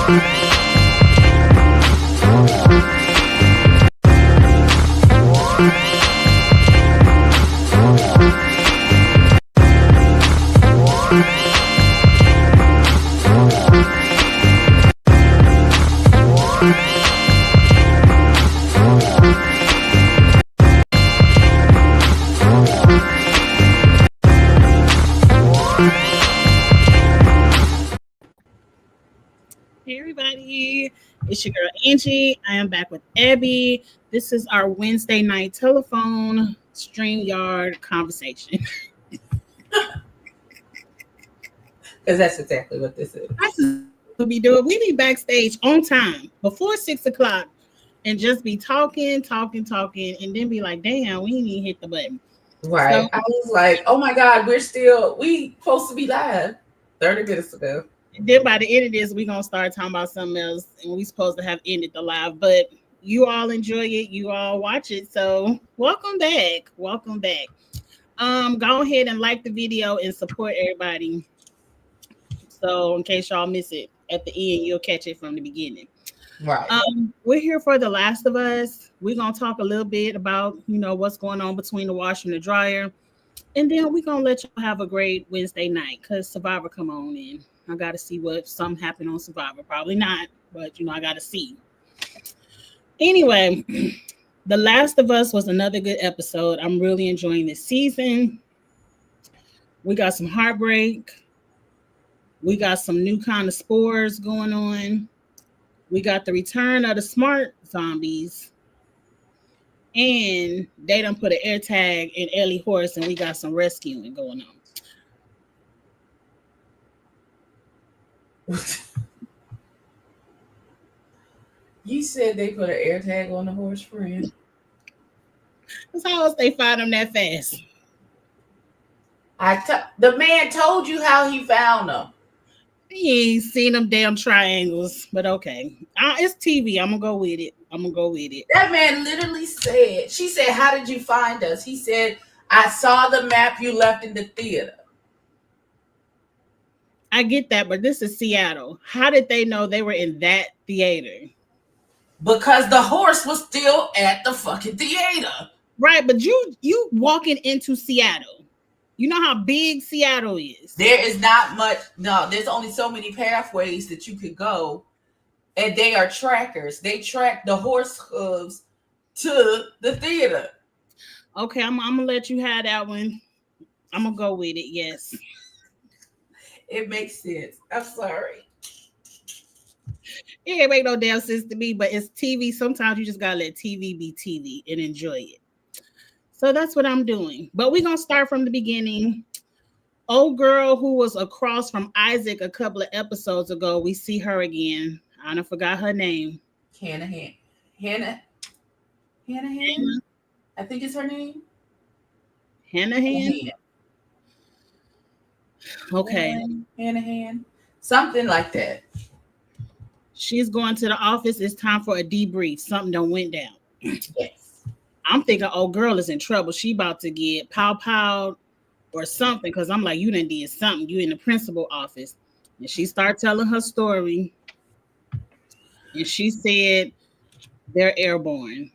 Hey everybody, it's your girl Angie. I am back with Abby. This is our Wednesday night telephone StreamYard conversation. Because that's exactly what this is. That's what we do. We be backstage on time before 6 o'clock and just be talking, and then be like, damn, we didn't even hit the button. Right. So, I was like, oh my God, we supposed to be live 30 minutes ago. Then by the end of this, we're gonna start talking about something else, and we're supposed to have ended the live, but you all enjoy it, you all watch it. So welcome back. Go ahead and like the video and support everybody. So in case y'all miss it at the end, you'll catch it from the beginning. Right. We're here for The Last of Us. We're gonna talk a little bit about what's going on between the washer and the dryer, and then we're gonna let y'all have a great Wednesday night because Survivor come on in. I got to see what something happened on Survivor. Probably not, but I got to see. Anyway, The Last of Us was another good episode. I'm really enjoying this season. We got some heartbreak. We got some new kind of spores going on. We got the return of the smart zombies. And they done put an air tag in Ellie horse, and we got some rescuing going on. You said they put an air tag on the horse, friend. That's how else they find them that fast. The man told you how he found them. He ain't seen them damn triangles, but okay. It's TV. I'm gonna go with it. That man literally said, she said, how did you find us? He said, I saw the map you left in the theater. I get that, but this is Seattle. How did they know they were in that theater? Because the horse was still at the fucking theater. Right, but you walking into Seattle. You know how big Seattle is. There is not much. No, there's only so many pathways that you could go. And they are trackers. They track the horse hooves to the theater. Okay, I'm going to let you have that one. I'm going to go with it, yes. It makes sense. I'm sorry. It ain't make no damn sense to me, but it's TV. Sometimes you just gotta let TV be TV and enjoy it. So that's what I'm doing. But we're gonna start from the beginning. Old girl who was across from Isaac a couple of episodes ago, we see her again. I don't forgot her name. Hannah. I think it's her name. Hannah. Okay. Hannah. Something like that. She's going to the office. It's time for a debrief. Something done went down. Yes. I'm thinking, oh, girl is in trouble. She about to get pow or something. Because I'm like, you done did something. You in the principal office. And she started telling her story. And she said, they're airborne.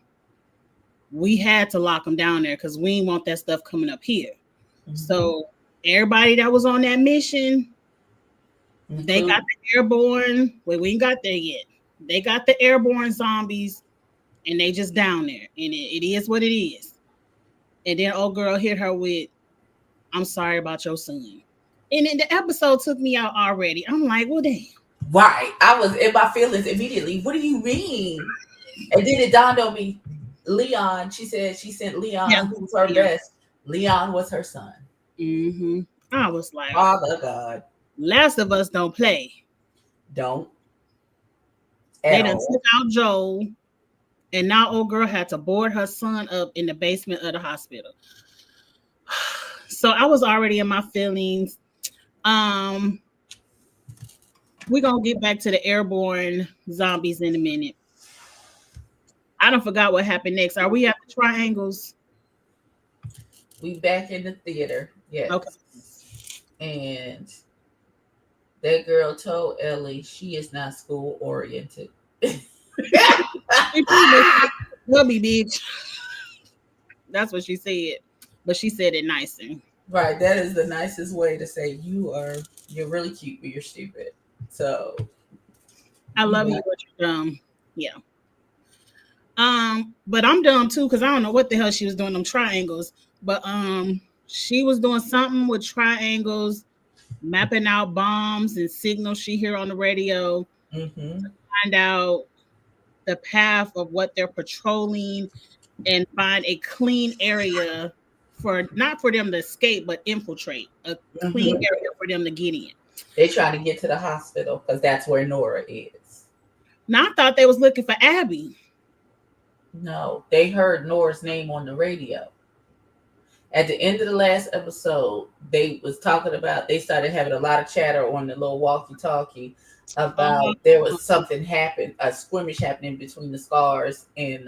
We had to lock them down there because we didn't want that stuff coming up here. Mm-hmm. So everybody that was on that mission, they got the airborne. Well, we ain't got there yet. They got the airborne zombies, and they just down there. And it is what it is. And then old girl hit her with, I'm sorry about your son. And then the episode took me out already. I'm like, well, damn. Right. I was in my feelings immediately. What do you mean? And then it dawned on me, Leon, she said she sent Leon, who was her best. Leon was her son. Mm-hmm. I was like, Father God. Last of Us don't play. Don't. They done took out Joel, and now old girl had to board her son up in the basement of the hospital. So I was already in my feelings. We're gonna get back to the airborne zombies in a minute. I don't forgot what happened next. Are we at the triangles? We back in the theater. Yes. Okay. And That girl told Ellie she is not school oriented. She pretty much said, "Love me, bitch." That's what she said, but she said it nicer. Right, that is the nicest way to say you're really cute, but you're stupid. So I you love know, you, but you're dumb. Yeah. But I'm dumb too because I don't know what the hell she was doing them triangles. But she was doing something with triangles, mapping out bombs and signals she hear on the radio. mm-hmm, Find out the path of what they're patrolling and find a clean area for not for them to escape but infiltrate a clean mm-hmm. area for them to get in. They trying to get to the hospital because that's where Nora is. Now I thought they was looking for Abby. No, they heard Nora's name on the radio. At the end of the last episode, they was talking about they started having a lot of chatter on the little walkie-talkie Oh, about there was something happened, a skirmish happening between the Scars and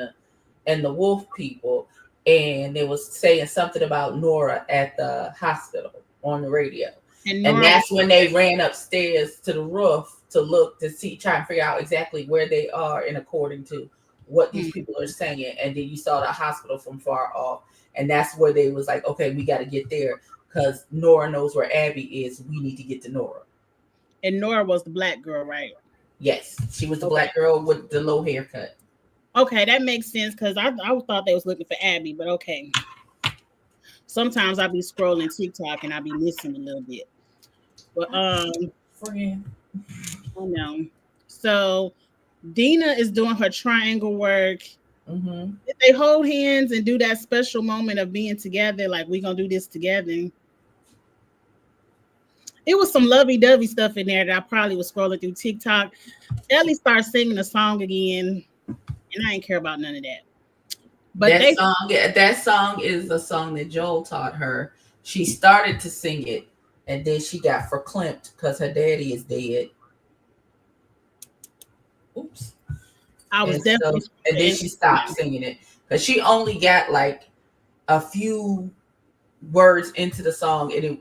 the Wolf people, and they was saying something about Nora at the hospital on the radio. and And Nora was that's when they ran upstairs to the roof to look to see, try and figure out exactly where they are and according to what these people are saying. And then you saw the hospital from far off. And that's where they was like, okay, we got to get there because Nora knows where Abby is. We need to get to Nora. and Nora was the black girl, right? Yes, she was the Okay. black girl with the low haircut. Okay, that makes sense because I thought they was looking for Abby, but okay. Sometimes I be scrolling TikTok and I be missing a little bit. But Friend. I know. So Dina is doing her triangle work. Mm-hmm. They hold hands and do that special moment of being together, like we gonna do this together. It was some lovey-dovey stuff in there that I probably was scrolling through TikTok. Ellie starts singing the song again, and I ain't care about none of that. But That song is a song that Joel taught her. She started to sing it, and then she got verklempt because her daddy is dead. Oops. I was definitely And then she stopped singing it because she only got like a few words into the song, and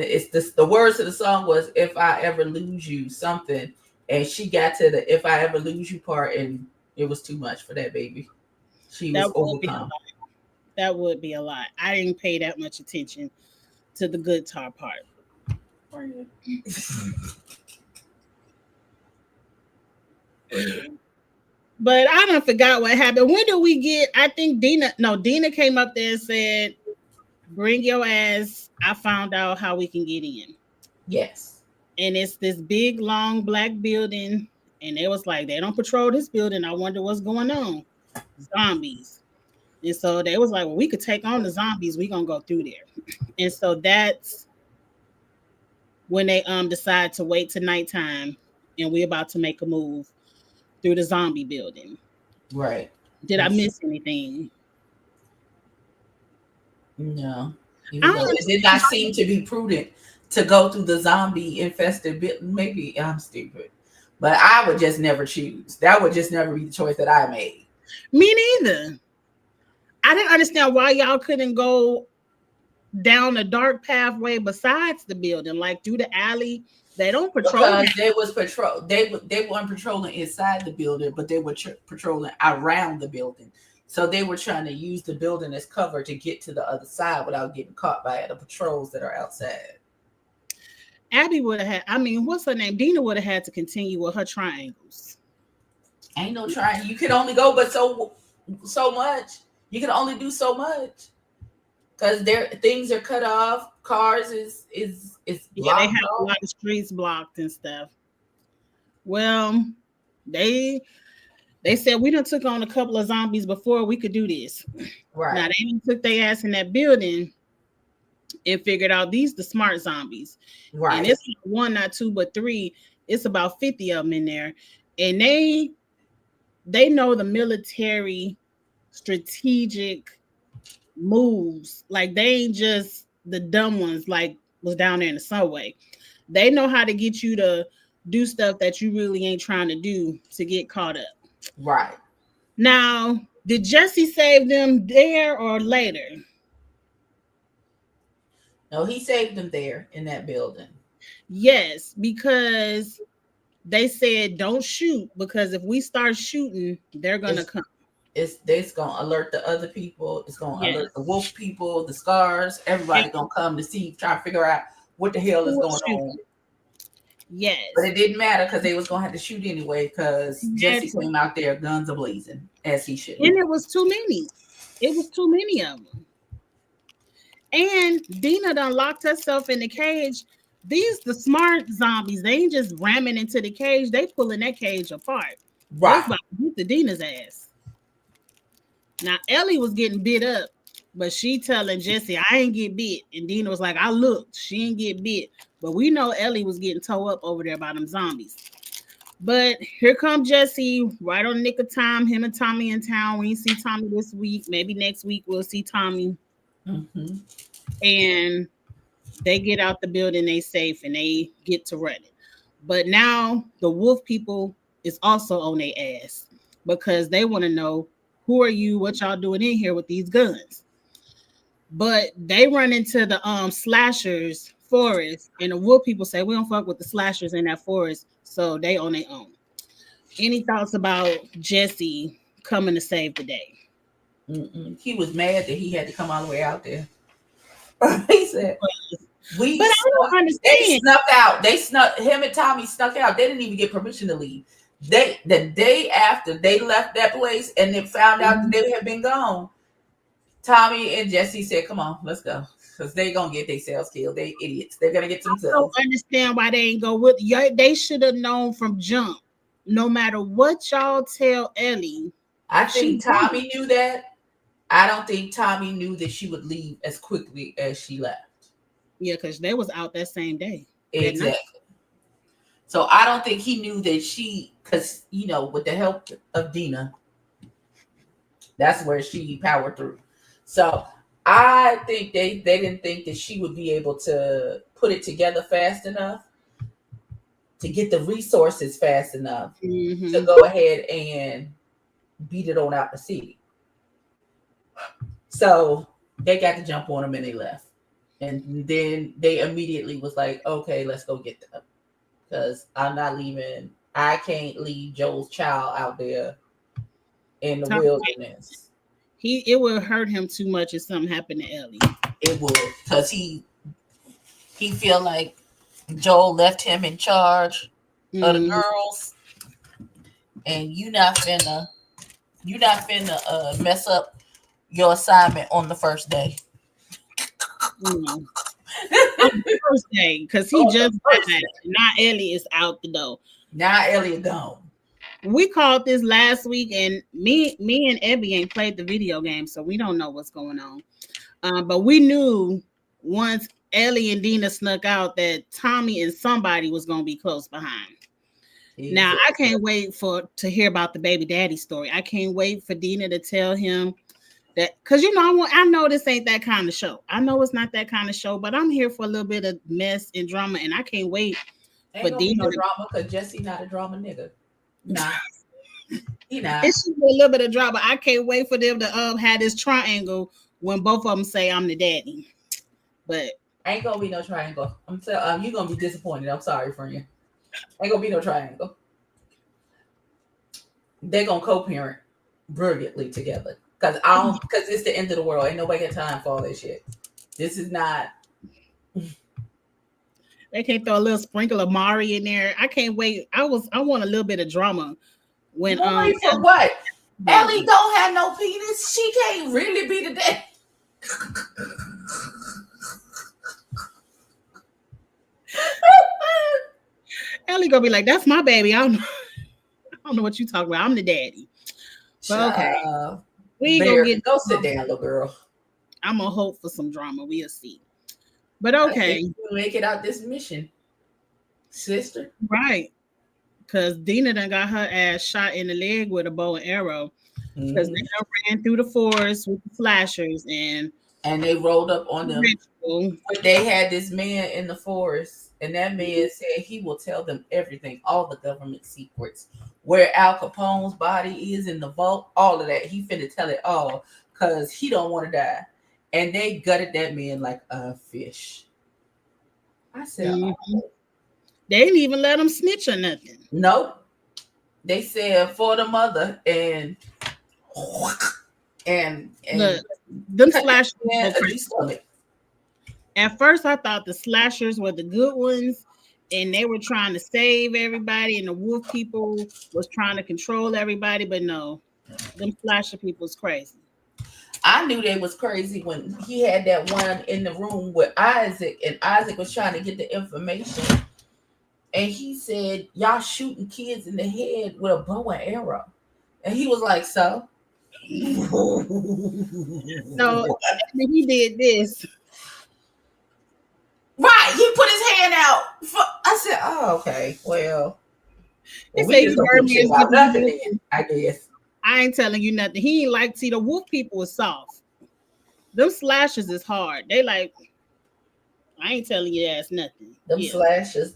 it's this, the words to the song was "If I ever lose you" something, and she got to the "If I ever lose you" part, and it was too much for that baby. She was overcome. That would be a lot. I didn't pay that much attention to the guitar part. But I don't forgot what happened. When do we get? I think Dina came up there and said, "Bring your ass." I found out how we can get in. Yes. And it's this big, long black building. And it was like, they don't patrol this building. I wonder what's going on. Zombies. And so they was like, well, we could take on the zombies. We're going to go through there. And so that's when they decide to wait to nighttime. And we're about to make a move through the zombie building. Right. Did I miss anything? No. It did not seem to be prudent to go through the zombie infested bit. Maybe I'm stupid, but I would just never choose. That would just never be the choice that I made. Me neither. I didn't understand why y'all couldn't go down a dark pathway besides the building, like through the alley. They don't patrol. Because they weren't patrolling inside the building, but they were patrolling around the building. So they were trying to use the building as cover to get to the other side without getting caught by the patrols that are outside. Abby would have had, what's her name? Dina would have had to continue with her triangles. Ain't no trying. You can only go but so much. You can only do so much. Because things are cut off. Cars is yeah, they have a lot of streets blocked and stuff. Well, they said we done took on a couple of zombies before we could do this. Right. Now they took their ass in that building and figured out these the smart zombies. Right. And it's not one, not two, but three. It's about 50 of them in there. And they know the military strategic moves. Like they ain't just the dumb ones like was down there in the subway. They know how to get you to do stuff that you really ain't trying to do to get caught up. Right. Now, did Jesse save them there or later? No, he saved them there in that building. Yes, because they said don't shoot because if we start shooting, they're gonna It's come. it's gonna alert the other people. It's gonna Yes. alert the wolf people, the scars. And Everybody gonna come to see, try to figure out what the hell is who going was on. shooting? But Yes. it didn't matter because they was gonna have to shoot anyway. Because You had Jesse to. came out there guns a blazing as he should. And it was too many. It was too many of them. And Dina done locked herself in the cage. These the smart zombies. They ain't just ramming into the cage. They pulling that cage apart. They was Right. about to beat the Dina's ass. Now Ellie was getting bit up, but she telling Jesse, "I ain't get bit." And Dina was like, "I looked. She ain't get bit." But we know Ellie was getting towed up over there by them zombies. But here come Jesse, right on the nick of time. Him and Tommy in town. We ain't see Tommy this week. Maybe next week we'll see Tommy. Mm-hmm. And they get out the building, they safe, and they get to running. But now the wolf people is also on their ass because they want to know who are you, what y'all doing in here with these guns. But they run into the slashers forest, and the wolf people say we don't fuck with the slashers in that forest, so they on their own. Any thoughts about Jesse coming to save the day? He was mad that he had to come all the way out there. He said, But I don't they understand. snuck out. They snuck him and Tommy snuck out. They didn't even get permission to leave. They the day after they left that place and then found out that they had been gone. Tommy and Jesse said, "Come on, let's go, because they gonna get themselves killed. They idiots. They're gonna get I don't themselves." understand why they ain't go with you. They should have known from jump. No matter what y'all tell Ellie, I she think won't. Tommy knew that. I don't think Tommy knew that she would leave as quickly as she left. Yeah, because they was out that same day, that night. Exactly. So I don't think he knew that because with the help of Dina, that's where she powered through. So I think they didn't think that she would be able to put it together fast enough to get the resources fast enough to Mm-hmm. go ahead and beat it on out the city. So they got to jump on them and they left. And then they immediately was like, okay, let's go get them. Because I'm not leaving. I can't leave Joel's child out there in the wilderness. It would hurt him too much if something happened to Ellie. It would, because he feel like Joel left him in charge of the Mm-hmm. girls, and you not finna mess up your assignment on the first day. You know, on the first day, because he On just the first died. day. Now Ellie is out the door. Now Elliot gone. We called this last week, and me and Ebby ain't played the video game, so we don't know what's going on. But we knew once Ellie and Dina snuck out that Tommy and somebody was gonna be close behind. Now I can't wait to hear about the baby daddy story. I can't wait for Dina to tell him that, because I know this ain't that kind of show. I know it's not that kind of show, but I'm here for a little bit of mess and drama, and I can't wait Ain't for gonna be Dina no to. drama because Jesse not a drama nigga. Nah, he not. It should be a little bit of drama. I can't wait for them to have this triangle when both of them say I'm the daddy. But Ain't gonna be no triangle. You gonna be disappointed. I'm sorry, friend. Ain't gonna be no triangle. They gonna co-parent brilliantly together. Cause it's the end of the world. Ain't nobody got time for all that shit. This is not. they can't throw a little sprinkle of Mari in there. I can't wait. I want a little bit of drama when Maury for what? Ellie don't have no penis. She can't really be the dad. Ellie gonna be like, "That's my baby." I don't know what you talking about. I'm the daddy. But okay, we gonna get. Go sit down, little girl. I'm gonna hope for some drama. We'll see. But I okay, think you make it out this mission, sister. right? Because Dina done got her ass shot in the leg with a bow and arrow because they done ran through the forest with the flashers and they rolled up on them. ritual. But they had this man in the forest, and that man said he will tell them everything, all the government secrets, where Al Capone's body is in the vault, all of that. He finna tell it all because he don't want to die. And they gutted that man like a fish. I said, Mhm. oh. They didn't even let them snitch or nothing. Nope. They said for the mother and Look, them cut slashers in go a G crazy. stomach. At first, I thought the slashers were the good ones, and they were trying to save everybody, and the wolf people was trying to control everybody. But no, them slasher people is crazy. I knew they was crazy when he had that one in the room with Isaac, and Isaac was trying to get the information, and he said, "Y'all shooting kids in the head with a bow and arrow," and he was like, "So." So he did this. Right, he put his hand out. I said, "Oh, okay. He Well, we said just he don't heard give a me shit as about giving nothing you. then, I guess." I ain't telling you nothing. He ain't like see the wolf people was soft. Them slashers is hard. They like I ain't telling you ass nothing. Them Yeah. slashes,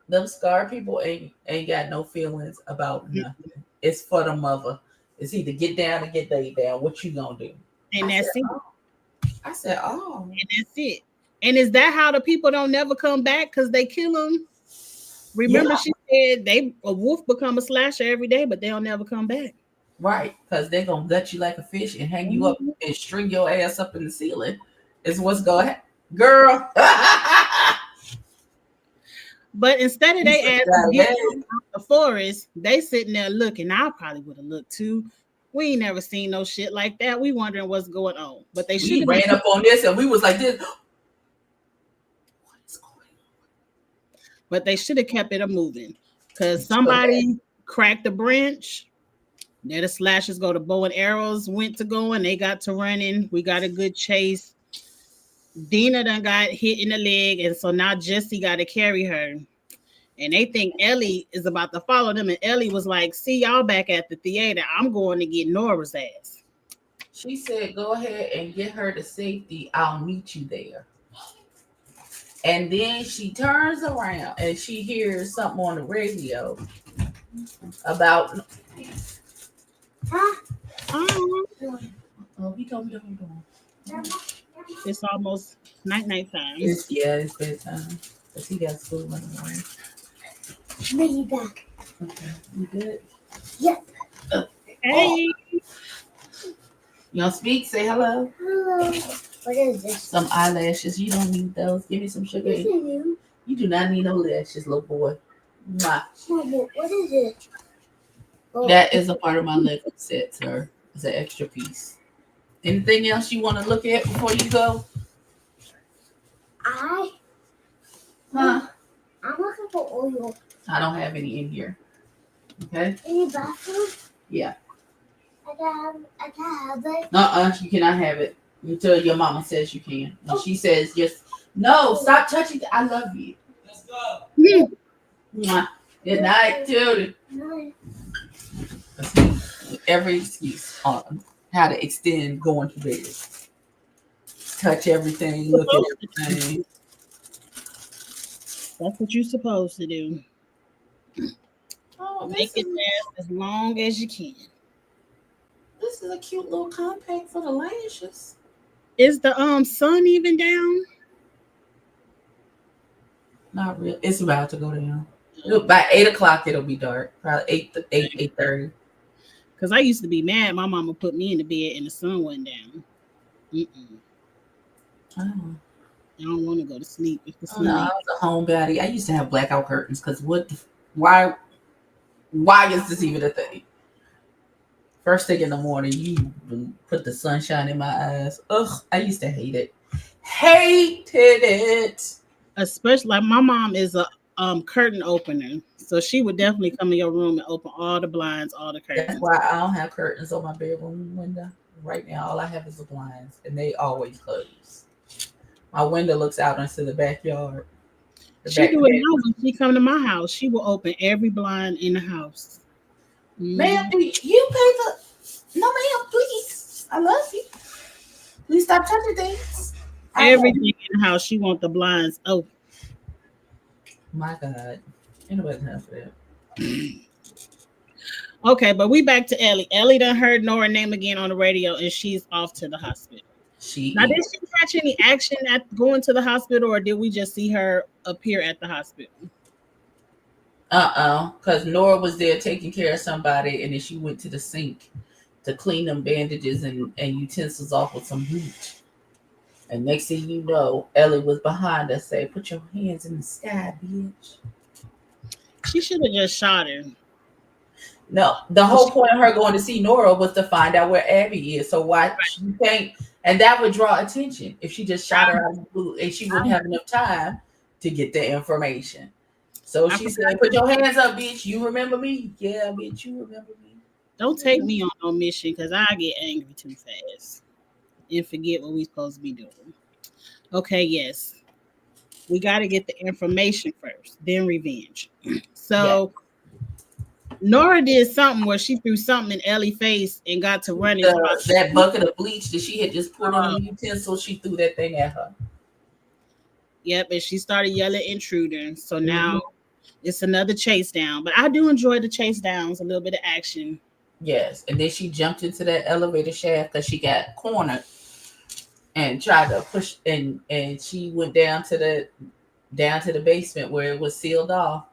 them scar people ain't got no feelings about nothing. It's for the mother. It's either get down or get laid down. What you gonna do? And I said, that's it. oh. I said, oh. And that's it. And is that how the people don't never come back because they kill them? Remember, Yeah. she said a wolf become a slasher every day, but they'll never come back. Right, because they're gonna gut you like a fish and hang you up and string your ass up in the ceiling. Is what's going to happen, girl. But instead of You they said ass that getting again. out the forest, they sitting there looking. I probably would have looked too. We ain't never seen no shit like that. We wondering what's going on. But they should We have been. ran up on this and we was like this. What's going But they should have kept it a moving because somebody cracked the branch. There the slashes go to bow and arrows went to going. They got to running. We got a good chase. Dina done got hit in the leg, and so now Jesse got to carry her. And they think Ellie is about to follow them. And Ellie was like, "See y'all back at the theater. I'm going to get Nora's ass." She said, "Go ahead and get her to safety. I'll meet you there." And then she turns around and she hears something on the radio about. Oh, Oh, he told me to hold on. it's almost night time. It's bedtime. Cause he got school in the morning. Me back. Okay, you good? Yep. Hey, You want to speak? Say hello. Hello. What is this? Some eyelashes. You don't need those. Give me some sugar. Yes, I do. You do not need no lashes, little boy. Mwah. Mama, what is it? Oh, That is a part of my leg set, sir. It's an extra piece. Anything else you want to look at before you go? I'm Huh? looking for oil. I don't have any in here. Okay? In the bathroom? Yeah. I can have it. You cannot have it until your mama says you can. And she says, just, no, stop touching. I love you. Let's go. Mwah. Good night, Judy. No. Every excuse on how to extend going to bed. Touch everything, look at everything. that's what you're supposed to do. Oh, Make it last as long as you can. this is a cute little compact for the lashes. Is the sun even down? Not real. It's about to go down. By 8 o'clock, it'll be dark. Probably 8:30. Because I used to be mad. My mama put me in the bed and the sun went down. Oh. I don't want to go to sleep if the sun. No, I was a homebody. I used to have blackout curtains because why is this even a thing? First thing in the morning, you put the sunshine in my eyes. Ugh, I used to hate it. Hated it. Especially like my mom is a curtain opener, so she would definitely come in your room and open all the blinds, all the curtains. That's why I don't have curtains on my bedroom window. Right now, all I have is the blinds, and they always close. My window looks out into the backyard. She do it now when she come to my house. She will open every blind in the house. Ma'am, do you pay for? No, ma'am, please. I love you. Please stop touching things. Everything in the house, she want the blinds open. My God, anybody have for that? Okay, but we back to Ellie. Ellie done heard Nora's name again on the radio, and she's off to the hospital. Now, did she catch any action at going to the hospital, or did we just see her appear at the hospital? Because Nora was there taking care of somebody, and then she went to the sink to clean them bandages and utensils off with some bleach. And next thing you know, Ellie was behind us, say, "Put your hands in the sky, bitch." She should have just shot her. No, the whole point of her going to see Nora was to find out where Abby is. So why she can't? And that would draw attention if she just shot her out of the blue, and she wouldn't have enough time to get the information. So she said, "Put your hands up, bitch. You remember me? Yeah, bitch, you remember me." Don't take me on no mission because I get angry too fast and forget what we supposed to be doing. Okay, yes. We got to get the information first, then revenge. So Nora did something where she threw something in Ellie's face and got to running. That bucket of bleach that she had just put on the utensil, she threw that thing at her. Yep, and she started yelling intruder. So now it's another chase down. But I do enjoy the chase downs, a little bit of action. Yes, and then she jumped into that elevator shaft because she got cornered and tried to push, and she went down to the basement where it was sealed off.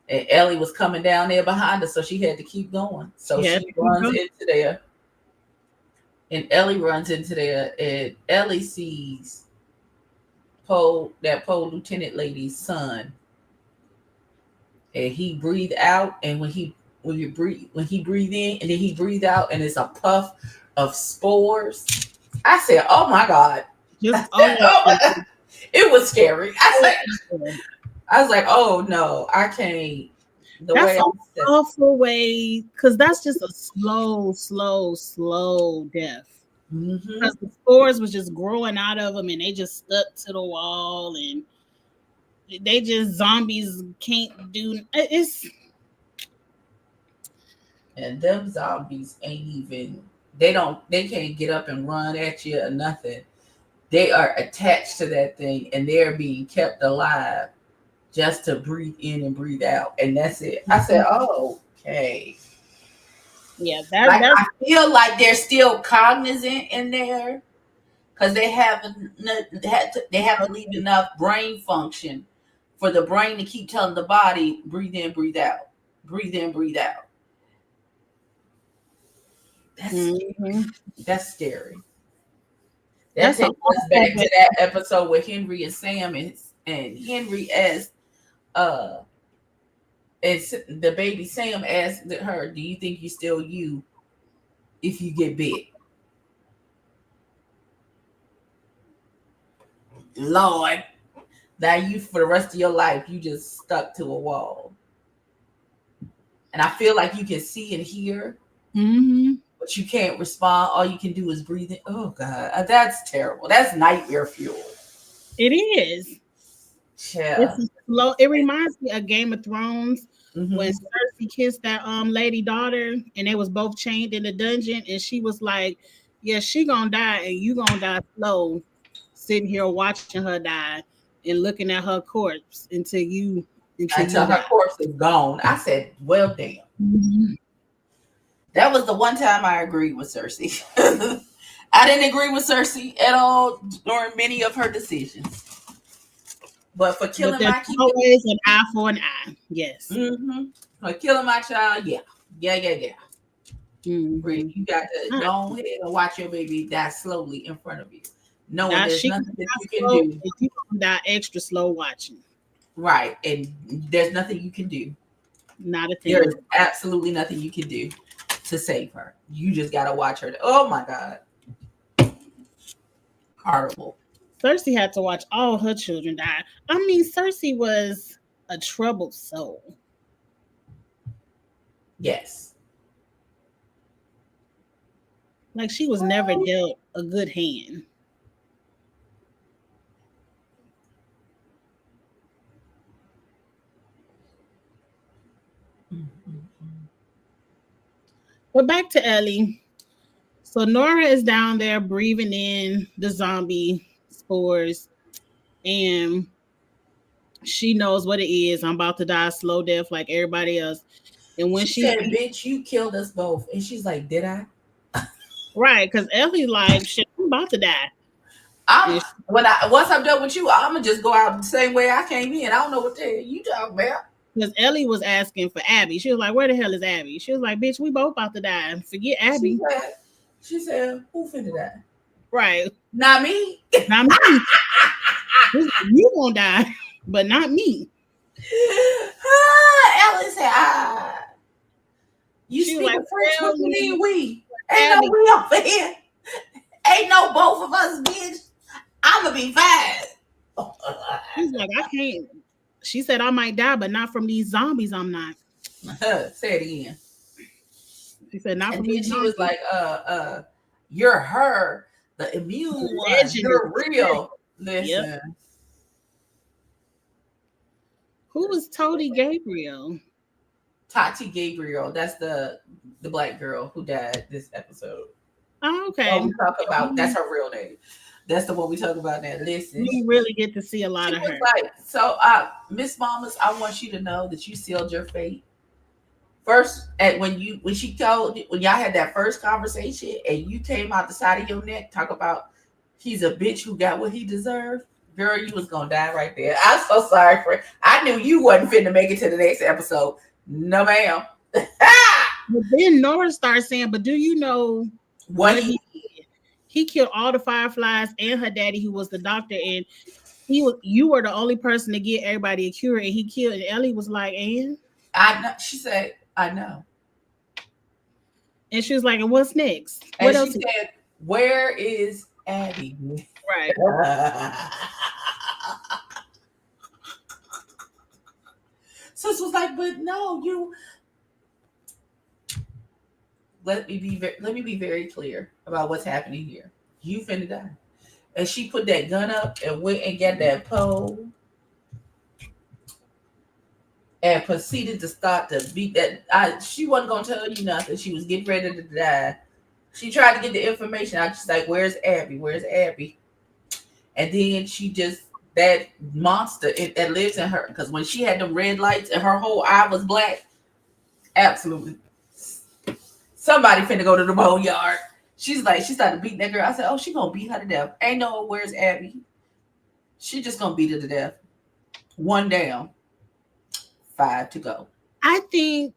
And Ellie was coming down there behind her, so she had to keep going. So she runs into there, and Ellie runs into there, and Ellie sees that Pole Lieutenant lady's son, and he breathed out, and when he breathed in, and then he breathed out, and it's a puff of spores. I said, "Oh my God!" It was scary. I was like, "Oh no, I can't." That's an awful way, because that's just a slow death. Because the spores was just growing out of them, and they just stuck to the wall, and they just zombies can't do it's. And them zombies ain't even. They can't get up and run at you or nothing. They are attached to that thing, and they're being kept alive just to breathe in and breathe out, and that's it. I said, "Oh, okay." Yeah, I feel like they're still cognizant in there because they haven't leave enough brain function for the brain to keep telling the body, "Breathe in, breathe out, breathe in, breathe out." That's scary. That takes us back to that episode with Henry and Sam, and Henry asked, and the baby Sam asked her, "Do you think you're still you if you get bit?" Lord, now you for the rest of your life, you just stuck to a wall. And I feel like you can see and hear, but you can't respond. All you can do is breathe in. Oh God, that's terrible. That's nightmare fuel. It is. Yeah. It reminds me of Game of Thrones when Cersei kissed that lady daughter, and they was both chained in the dungeon, and she was like, "Yeah, she gonna die, and you gonna die slow." Sitting here watching her die and looking at her corpse until her corpse is gone. I said, "Well, damn." That was the one time I agreed with Cersei. I didn't agree with Cersei at all during many of her decisions. But for killing my kid, always an eye for an eye. Yes. For killing my child, yeah. You got to go ahead and watch your baby die slowly in front of you. No, there's nothing that you can do. You can die extra slow watching. Right, and there's nothing you can do. Not a thing. There is absolutely nothing you can do to save her. You just got to watch her. Oh my God. Horrible. Cersei had to watch all her children die. I mean, Cersei was a troubled soul. Yes. Like she was never dealt a good hand. But back to Ellie. So Nora is down there breathing in the zombie spores, and she knows what it is. I'm about to die a slow death like everybody else. And when she said, "Bitch, you killed us both," and she's like, "Did I?" Right, because Ellie's like, "Shit, I'm about to die." Once I'm done with you, I'm gonna just go out the same way I came in. I don't know what the hell you talking about. Because Ellie was asking for Abby. She was like, "Where the hell is Abby?" She was like, "Bitch, we both about to die. Forget Abby." She said, who finna die? Right. Not me. Not me. You gonna die, but not me. Ellie said, you She was speak like, French, "Tell what you me, mean we? Ain't no Abby." we over here. Ain't no both of us, bitch. I'ma be fine. She's like, "I can't." She said, "I might die, but not from these zombies. I'm not." Say it again. She said, "Not And from then these she was zombies." like, you're her, the immune one. Legend. You're real. Yep. Listen. Who was Tony Gabriel? Tati Gabriel. That's the black girl who died this episode. Oh, okay. Oh, we talk about that's her real name. That's the one we talk about now. Listen. You really get to see a lot She of was her. like, so Miss Mamas, I want you to know that you sealed your fate. First, when y'all had that first conversation and you came out the side of your neck, talk about he's a bitch who got what he deserved. Girl, you was gonna die right there. I'm so sorry for it. I knew you wasn't finna make it to the next episode. No, ma'am. But then Nora starts saying, "But do you know What he did? He killed all the fireflies and her daddy, who was the doctor, and you were the only person to get everybody a cure, and he killed." And Ellie was like, "And?" I know. She said, I know. And she was like, "And what's next? And What she else?" said, where is Abby? Right. Sis was like, but no, you. Let me be very clear about what's happening here. You finna die. And she put that gun up and went and got that pole and proceeded to start to beat that. She wasn't gonna tell you nothing. She was getting ready to die. She tried to get the information out. She's like, "Where's Abby? Where's Abby?" And then she just that monster that lives in her. Because when she had the red lights and her whole eye was black, absolutely. Somebody finna go to the boneyard. She's like, she started beating that girl. I said, oh, she gonna beat her to death. Ain't no where's Abby. She just gonna beat her to death. One down, 5 to go. I think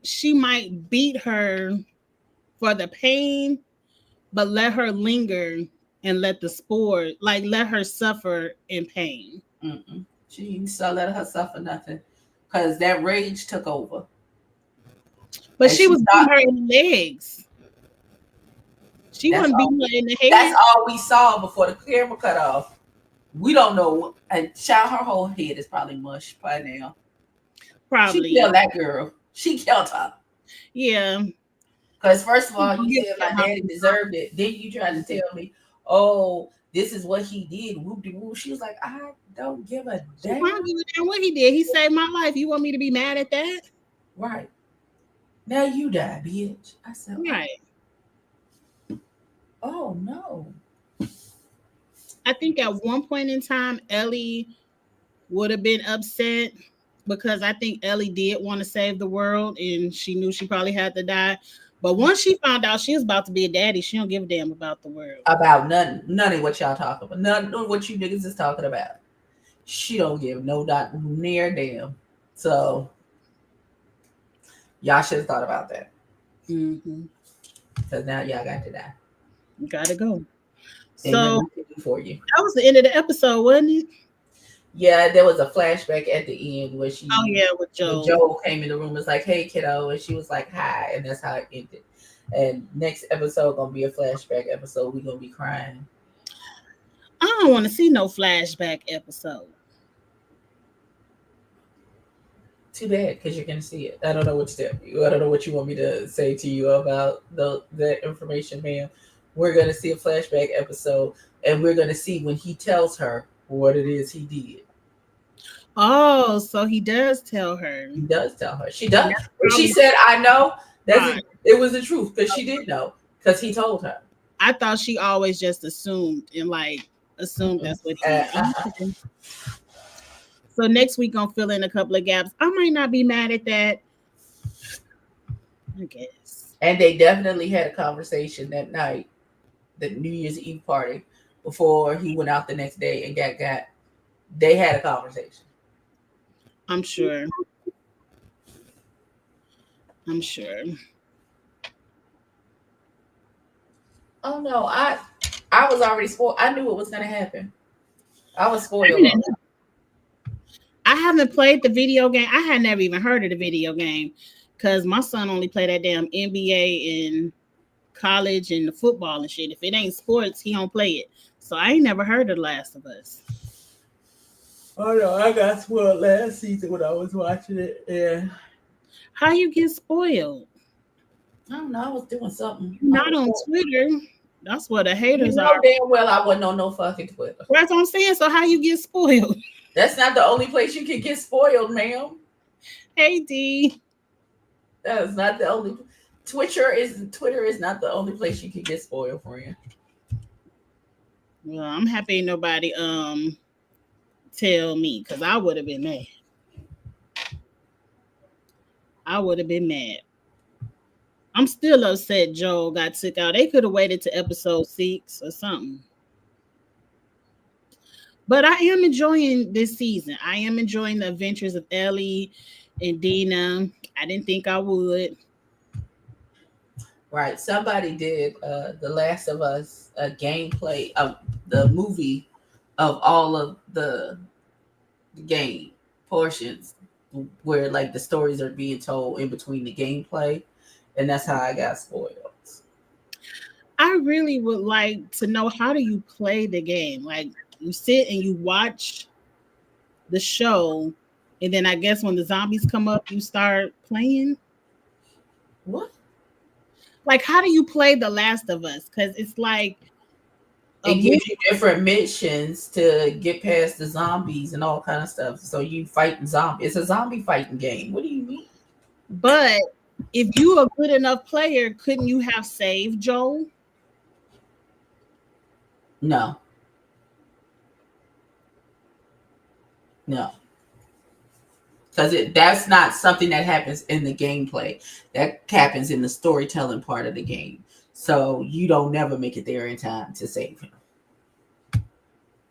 she might beat her for the pain, but let her linger and let the spore, like, let her suffer in pain. She didn't so let her suffer nothing because that rage took over. But she was beating her in the legs. She wasn't beating her in the head. That's all we saw before the camera cut off. We don't know. And child, her whole head is probably mush by now. Probably. She killed that girl. She killed her. Yeah. Because first of all, you said my daddy deserved it. Then you tried to tell me, oh, this is what he did. Whoop-de-whoop. She was like, I don't give a damn. I don't give a damn what he did. He saved my life. You want me to be mad at that? Right. Now you die, bitch. I said, right. Oh, no. I think at one point in time, Ellie would have been upset because I think Ellie did want to save the world and she knew she probably had to die. But once she found out she was about to be a daddy, she don't give a damn about the world. About none of what y'all talking about. None of what you niggas is talking about. She don't give no near damn. So y'all should have thought about that. Because now y'all got to die. You gotta go. And so for you. That was the end of the episode, wasn't it? Yeah, there was a flashback at the end where she. Oh yeah, with Joe. Joe came in the room, was like, "Hey, kiddo," and she was like, "Hi," and that's how it ended. And next episode gonna be a flashback episode. We gonna be crying. I don't want to see no flashback episode. Too bad, because you're gonna see it. I don't know what to tell you. I don't know what you want me to say to you about that information, ma'am. We're gonna see a flashback episode, and we're gonna see when he tells her what it is he did. Oh, so he does tell her. He does tell her. She does. When she said, "I know," it was the truth because she did know because he told her. I thought she always just assumed that's what he did. So next week I'll fill in a couple of gaps. I might not be mad at that. I guess. And they definitely had a conversation that night, the New Year's Eve party, before he went out the next day and got. They had a conversation. I'm sure. I'm sure. Oh no, I was already spoiled. I knew what was gonna happen. I was I spoiled didn't. already. I haven't played the video game. I had never even heard of the video game because my son only played that damn NBA and college and the football and shit. If it ain't sports, he don't play it. So I ain't never heard of The Last of Us. Oh no, I got spoiled last season when I was watching it. Yeah. How you get spoiled? I don't know. I was doing something. Not on Twitter. That's where the You haters know are. damn well I wasn't on no fucking Twitter. That's what I'm saying. So how you get spoiled? That's not the only place you can get spoiled, ma'am. Hey D. That is not the only. Twitter is not the only place you can get spoiled, friend. Well, I'm happy ain't nobody tell me because I would have been mad. I would have been mad. I'm still upset Joel got took out. They could have waited to episode 6 or something. But I am enjoying this season. I am enjoying the adventures of Ellie and Dina. I didn't think I would. Right. Somebody did The Last of Us a gameplay of the movie of all of the game portions where like the stories are being told in between the gameplay, and that's how I got spoiled. I really would like to know, how do you play the game? Like, you sit and you watch the show, and then I guess when the zombies come up, you start playing. What? Like, how do you play The Last of Us? Because it's like It gives you different missions to get past the zombies and all kind of stuff. So you fight zombies. It's a zombie fighting game. What do you mean? But if you a good enough player, couldn't you have saved Joel? No. No. Because that's not something that happens in the gameplay. That happens in the storytelling part of the game. So you don't never make it there in time to save him.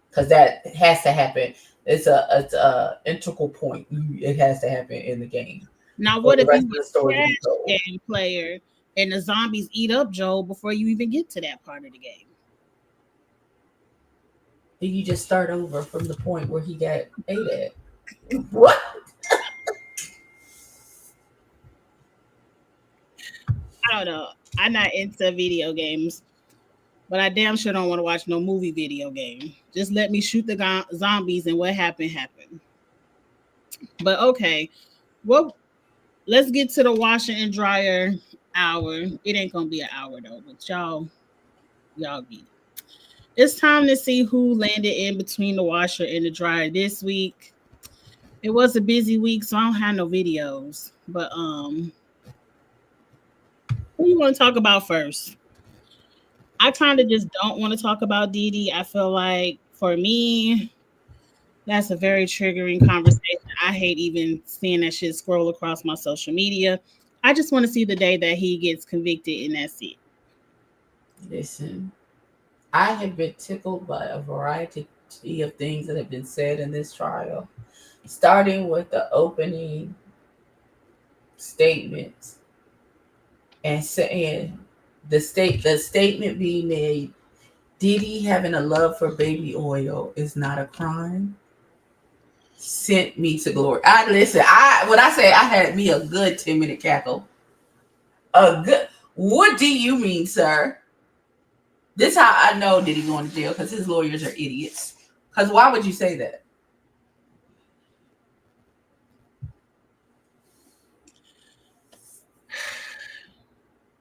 Because that has to happen. It's a integral point. It has to happen in the game. Now, what if you were a trash game player and the zombies eat up Joel before you even get to that part of the game? Then you just start over from the point where he got ate at. What? I don't know. I'm not into video games, but I damn sure don't want to watch no movie video game. Just let me shoot the zombies and what happened. But okay, well, let's get to the washer and dryer hour. It ain't gonna be an hour though, but y'all get it. It's time to see who landed in between the washer and the dryer this week. It was a busy week, so I don't have no videos. But who you want to talk about first? I kind of just don't want to talk about Dee Dee. I feel like for me, that's a very triggering conversation. I hate even seeing that shit scroll across my social media. I just want to see the day that he gets convicted, and that's it. Listen, I have been tickled by a variety of things that have been said in this trial, starting with the opening statements and saying the statement being made, Diddy having a love for baby oil is not a crime, sent me to glory. When I say I had me a good 10-minute cackle. What do you mean, sir? This how I know Diddy going to jail, because his lawyers are idiots. Because why would you say that?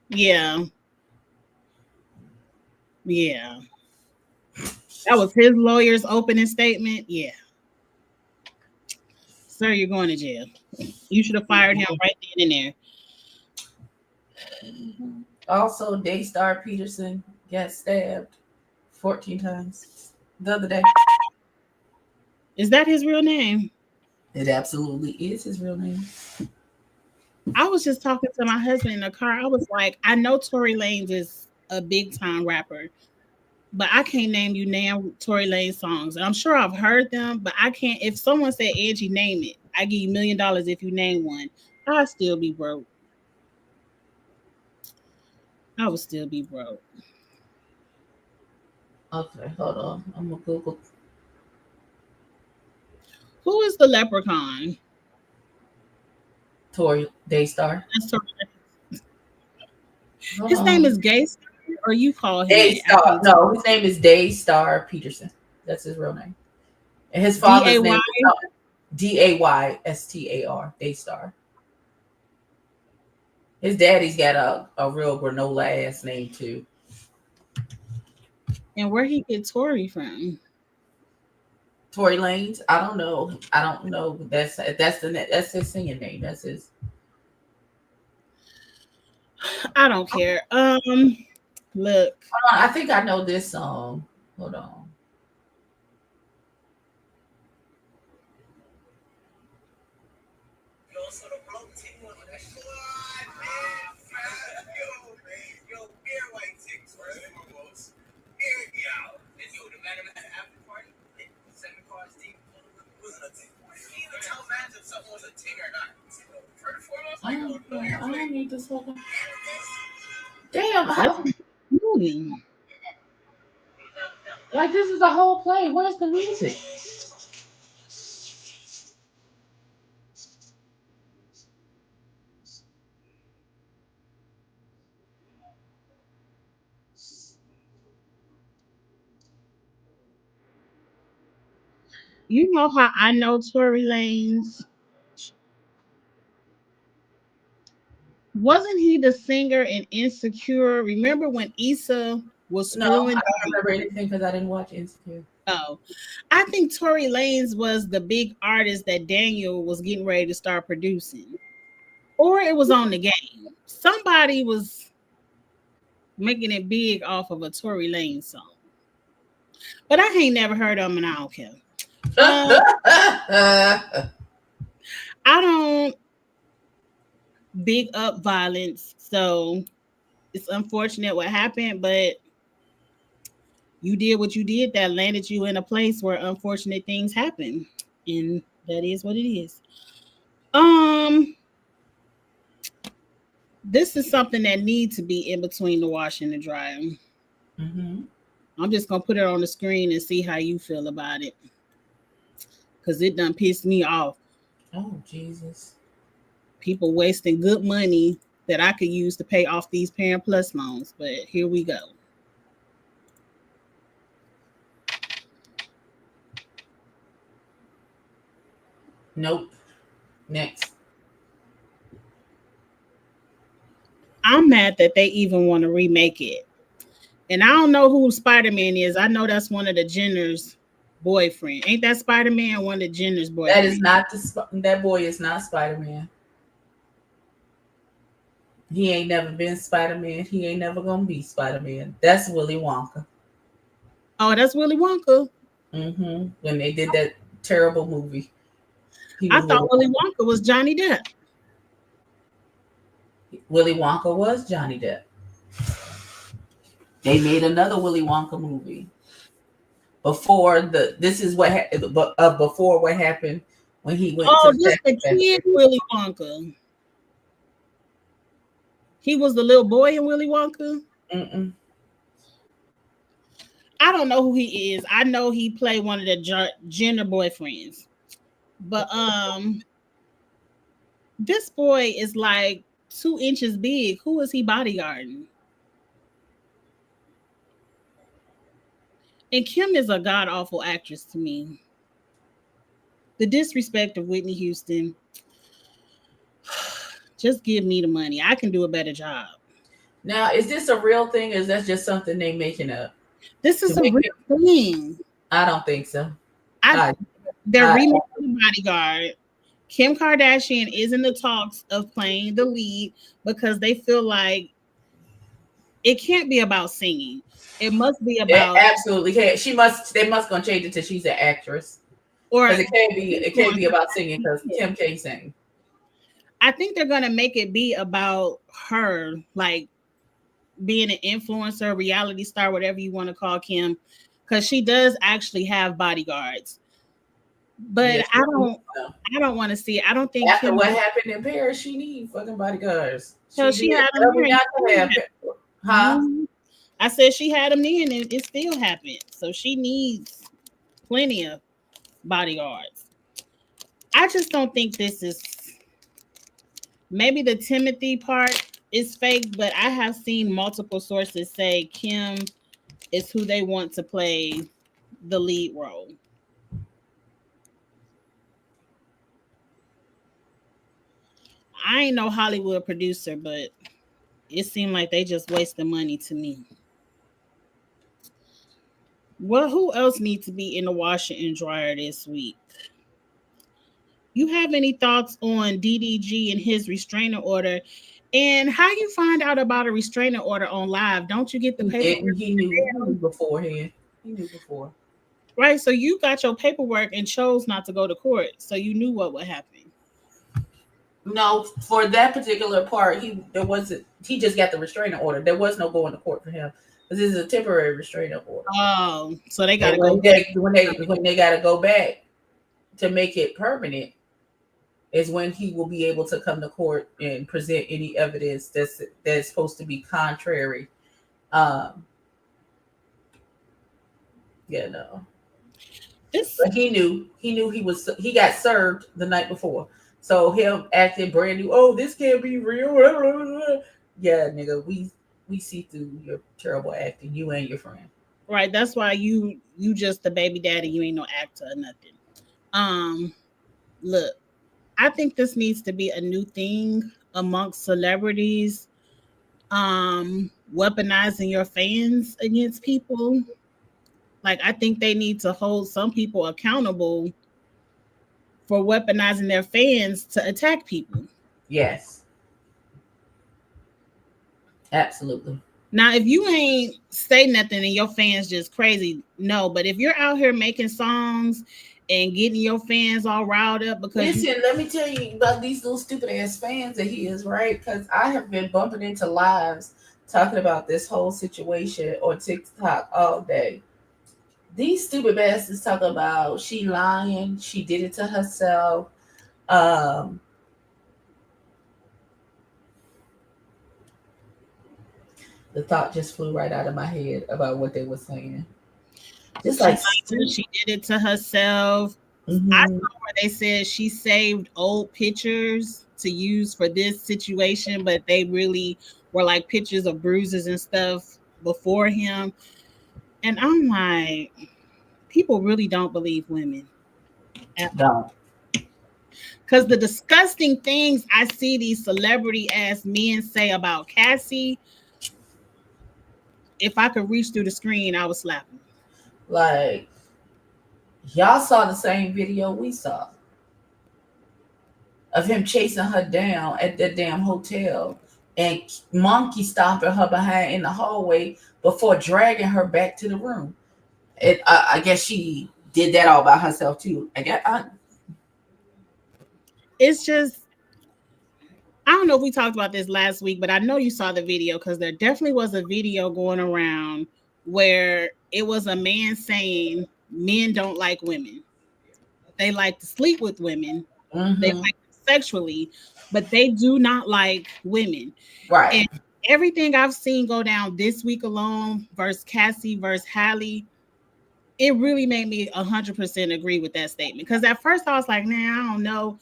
Yeah. That was his lawyer's opening statement. Yeah. Sir, you're going to jail. You should have fired him right then and there. Also, Daystar Peterson got stabbed 14 times the other day. Is that his real name? It absolutely is his real name. I was just talking to my husband in the car. I was like, I know Tory Lanez is a big time rapper, but I can't name Tory Lanez songs. And I'm sure I've heard them, but I can't. If someone said, Angie, name it, I give you $1 million if you name one. I'd still be broke. I would still be broke. Okay, hold on. I'm gonna Google Who is the leprechaun? Tori Daystar. That's Tori. Hold His name is on. Gay Star, or you call him that? I Daystar. can't tell. No, his name is Daystar Peterson. That's his real name. And his D A father's name Y. is Daystar. Daystar. His daddy's got a real granola ass name too. And where he get Tori from? Tory Lanez. I don't know. I don't know. That's his singing name. That's his. I don't care. Look, Hold on. I think I know this song. Hold on. I don't need this one. Damn, that's a movie. like this is the whole play. Where's the music? You know how I know Tory Lanez? Wasn't he the singer in Insecure? Remember when Issa was No, screwing I don't remember Daniel? anything because I didn't watch Insecure. Oh, I think Tory Lanez was the big artist that Daniel was getting ready to start producing, or it was on the game. Somebody was making it big off of a Tory Lanez song, but I ain't never heard of him, and I don't care. Um, I don't big up violence, so it's unfortunate what happened, but you did what you did that landed you in a place where unfortunate things happen, and that is what it is. Um, this is something that needs to be in between the wash and the dryer. hmm I'm just gonna put it on the screen and see how you feel about it, because it done pissed me off. Oh Jesus! People wasting good money that I could use to pay off these Parent Plus loans, but here we go. Nope. Next. I'm mad that they even want to remake it. And I don't know who Spider Man is. I know that's one of the Jenner's boyfriend. Ain't that Spider Man one of the Jenner's That is boyfriend? not that boy is not Spider Man. He ain't never been Spider Man. He ain't never gonna be Spider Man. That's Willy Wonka. Oh, that's Willy Wonka. When they did that terrible movie, he I was Willy thought Willy Wonka. Wonka was Johnny Depp. Willy Wonka was Johnny Depp. They made another Willy Wonka movie before the. This is what before what happened when he went to Oh, the just the factory. kid Willy Wonka. He was the little boy in Willy Wonka. Mm-mm. I don't know who he is. I know he played one of the Jenner boyfriends. But this boy is like 2 inches big. Who is he bodyguarding? And Kim is a god awful actress to me. The disrespect of Whitney Houston. Just give me the money. I can do a better job. Now, is this a real thing, or is that just something they making up This to is a make real it? thing. I don't think so. I I, They're I remaking the bodyguard. Kim Kardashian is in the talks of playing the lead because they feel like it can't be about singing. It must be it about absolutely can't. She must. They must gonna change it to she's an actress or because it can't be. It can't be about singing because Kim can't sing. I think they're gonna make it be about her, like being an influencer, reality star, whatever you want to call Kim, because she does actually have bodyguards. But Yes. No. I don't want to see it. I don't think After Kim. what happened in Paris, she needs fucking bodyguards. So She she did had a whatever marriage. not to have. Huh? I said she had them then, and it still happened. So she needs plenty of bodyguards. I just don't think this is. Maybe the Timothy part is fake, but I have seen multiple sources say Kim is who they want to play the lead role. I ain't no Hollywood producer, but it seemed like they just wasted money to me. Well, who else needs to be in the washer and dryer this week? You have any thoughts on DDG and his restraining order? And how you find out about a restraining order on live? Don't you get the He paperwork? didn't. He knew beforehand. He knew before. Right. So you got your paperwork and chose not to go to court. So you knew what would happen. No, for that particular part, he just got the restraining order. There was no going to court for him. Because this is a temporary restraining order. Oh, so they got to And go when they got to go back to make it permanent is when he will be able to come to court and present any evidence that's supposed to be contrary. Yeah, no. But he knew he got served the night before. So him acting brand new, oh, this can't be real. Yeah, nigga, we see through your terrible acting, you and your friend. Right. That's why you just the baby daddy, you ain't no actor or nothing. Look, I think this needs to be a new thing amongst celebrities. Weaponizing your fans against people. Like, I think they need to hold some people accountable for weaponizing their fans to attack people. Yes. Absolutely. Now, if you ain't say nothing and your fans just crazy, no. But if you're out here making songs and getting your fans all riled up because listen, let me tell you about these little stupid ass fans that he is, right? Because I have been bumping into lives talking about this whole situation on TikTok all day. These stupid bastards talk about she lying, she did it to herself. The thought just flew right out of my head about what they were saying. Just like she did it to herself. Mm-hmm. I saw where they said she saved old pictures to use for this situation, but they really were like pictures of bruises and stuff before him. And I'm like, people really don't believe women. No. Because the disgusting things I see these celebrity ass men say about Cassie, if I could reach through the screen, I would slap him. Like, y'all saw the same video we saw of him chasing her down at that damn hotel and monkey stomping her behind in the hallway before dragging her back to the room. I guess she did that all by herself too. It's just, I don't know if we talked about this last week, but I know you saw the video because there definitely was a video going around where it was a man saying men don't like women. They like to sleep with women. Mm-hmm. They like sexually, but they do not like women. Right. And everything I've seen go down this week alone versus Cassie versus Hallie, it really made me 100% agree with that statement. Because at first I was like, nah, I don't know.